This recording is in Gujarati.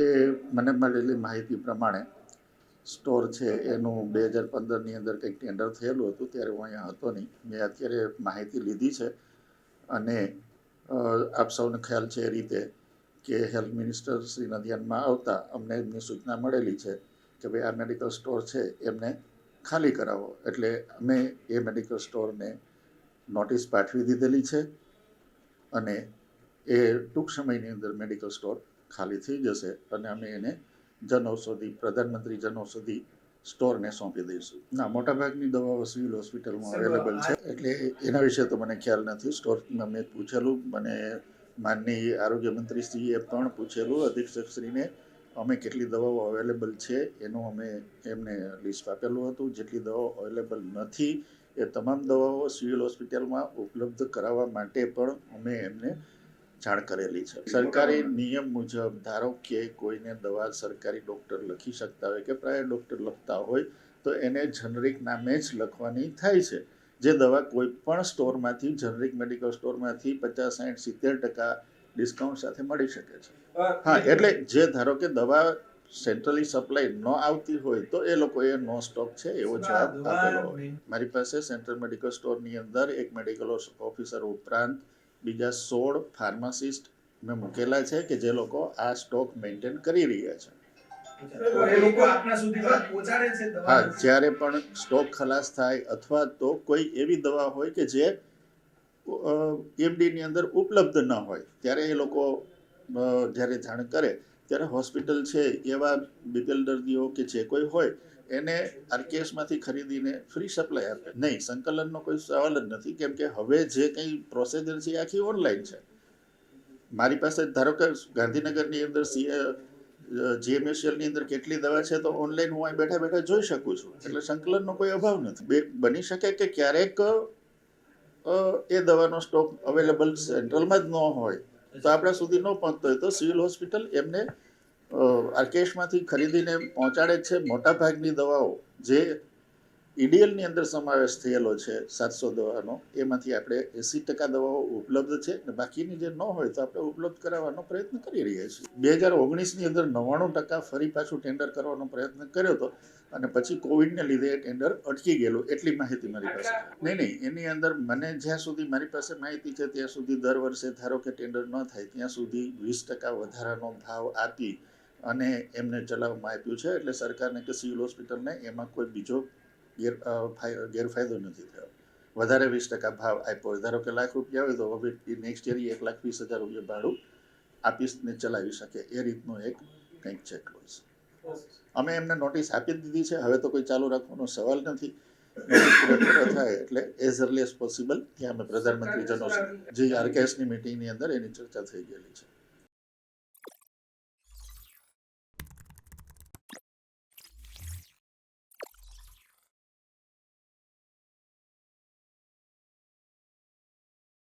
એ મને મળેલી માહિતી પ્રમાણે સ્ટોર છે એનું 2015ની અંદર કંઈક ટેન્ડર થયેલું હતું, ત્યારે હું અહીંયા હતો નહીં. મેં અત્યારે માહિતી લીધી છે અને આપ સૌને ખ્યાલ છે એ રીતે કે હેલ્થ મિનિસ્ટર શ્રીના ધ્યાનમાં આવતા અમને એમની સૂચના મળેલી છે કે ભાઈ આ મેડિકલ સ્ટોર છે એમને ખાલી કરાવો. એટલે અમે એ મેડિકલ સ્ટોરને નોટિસ પાઠવી દીધેલી છે અને એ ટૂંક સમયની અંદર મેડિકલ સ્ટોર ખાલી થઈ જશે અને અમે એને જનઔષધિ પ્રધાનમંત્રી જનઔષધિ સ્ટોરને સોંપી દઈશું. ના, મોટાભાગની દવાઓ સિવિલ હોસ્પિટલમાં અવેલેબલ છે, એટલે એના વિશે તો મને ખ્યાલ નથી. સ્ટોરમાં મેં પૂછેલું, મને માનનીય આરોગ્ય મંત્રીશ્રીએ પણ પૂછેલું અધિક્ષકશ્રીને, અમે કેટલી દવાઓ અવેલેબલ છે એનું અમે એમને લિસ્ટ આપેલું હતું. જેટલી દવાઓ અવેલેબલ નથી એ તમામ દવાઓ સિવિલ હોસ્પિટલમાં ઉપલબ્ધ કરાવવા માટે પણ અમે એમને જાણ કરેલી છે. સરકારી નિયમ મુજબ ધારો કે કોઈને દવા સરકારી ડૉક્ટર લખી શકતા હોય કે પ્રાઇવેટ ડૉક્ટર લખતા હોય તો એને જનરિક નામે જ લખવાની થાય છે. જે દવા કોઈ પણ સ્ટોરમાંથી, જનરિક મેડિકલ સ્ટોરમાંથી 50, 60, 70% ડિસ્કાઉન્ટ સાથે મળી શકે છે. હા, એટલે જે ધારો કે દવા સેન્ટ્રલી સપ્લાય ન આવતી હોય તો એ લોકોએ નો સ્ટોક છે એવો જવાબ આપેલો હોય. મારી પાસે સેન્ટ્રલ મેડિકલ સ્ટોરની અંદર એક મેડિકલ ઓફિસર ઉપરાંત બીજા 16 ફાર્માસિસ્ટ મેં મૂકેલા છે કે જે લોકો આ સ્ટોક મેન્ટેન કરી રહ્યા છે. હા, જ્યારે પણ સ્ટોક ખલાસ થાય અથવા તો કોઈ એવી દવા હોય કે જે એમડીની અંદર ઉપલબ્ધ ન હોય ત્યારે એ લોકો જ્યારે જાણ કરે ત્યારે હોસ્પિટલ છે એવા બીપીએલ દર્દીઓ કે જે કોઈ હોય એને આરકેએસમાંથી ખરીદીને ફ્રી સપ્લાય આપે. નહીં, સંકલનનો કોઈ સવાલ જ નથી, કેમ કે હવે જે કંઈ પ્રોસેજર છે એ આખી ઓનલાઈન છે. મારી પાસે ધારો કે ગાંધીનગરની અંદર જીએમએસએલની અંદર કેટલી દવા છે તો ઓનલાઈન હું અહીં બેઠા બેઠા જોઈ શકું છું. એટલે સંકલનનો કોઈ અભાવ નથી. બની શકે કે ક્યારેક એ દવાનો સ્ટોક અવેલેબલ સેન્ટ્રલમાં જ ન હોય તો આપણા સુધી ન પહોંચતો હોય તો સિવિલ હોસ્પિટલ એમને આરકેએસમાંથી ખરીદીને પહોંચાડે છે. મોટાભાગની દવાઓ જે ઈડીએલની અંદર સમાવેશ થયેલો છે 700 દવાનો, એમાંથી આપણે 80% દવાઓ ઉપલબ્ધ છે અને બાકીની જે ન હોય તો આપણે ઉપલબ્ધ કરાવવાનો પ્રયત્ન કરી રહ્યા છીએ. 2019ની અંદર 99% ફરી પાછું ટેન્ડર કરવાનો પ્રયત્ન કર્યો હતો અને પછી કોવિડને લીધે એ ટેન્ડર અટકી ગયેલું, એટલી માહિતી મારી પાસે. નહીં, એની અંદર મને જ્યાં સુધી મારી પાસે માહિતી છે ત્યાં સુધી દર વર્ષે ધારો કે ટેન્ડર ન થાય ત્યાં સુધી 20% વધારાનો ભાવ આપી અને એમને ચલાવવામાં આપ્યું છે. એટલે સરકારને કે સિવિલ હોસ્પિટલને એમાં કોઈ બીજો ગેરફાયદો નથી થયો. વધારે 20% ભાવ આપ્યો. ધારો કે ₹1,00,000 હોય તો હવે નેક્સ્ટ યર 1,20,000 રૂપિયા ભાડું આપીને ચલાવી શકે એ રીતનું એક કંઈક છે ક્લોઝ. અમે એમને નોટિસ આપી દીધી છે. હવે તો કોઈ ચાલુ રાખવાનો સવાલ નથી. પૂરો થાય એટલે એઝ અર્લી એઝ પોસિબલ ત્યાં અમે પ્રધાનમંત્રી જે આરકેએસની મિટિંગની અંદર એની ચર્ચા થઈ ગયેલી છે.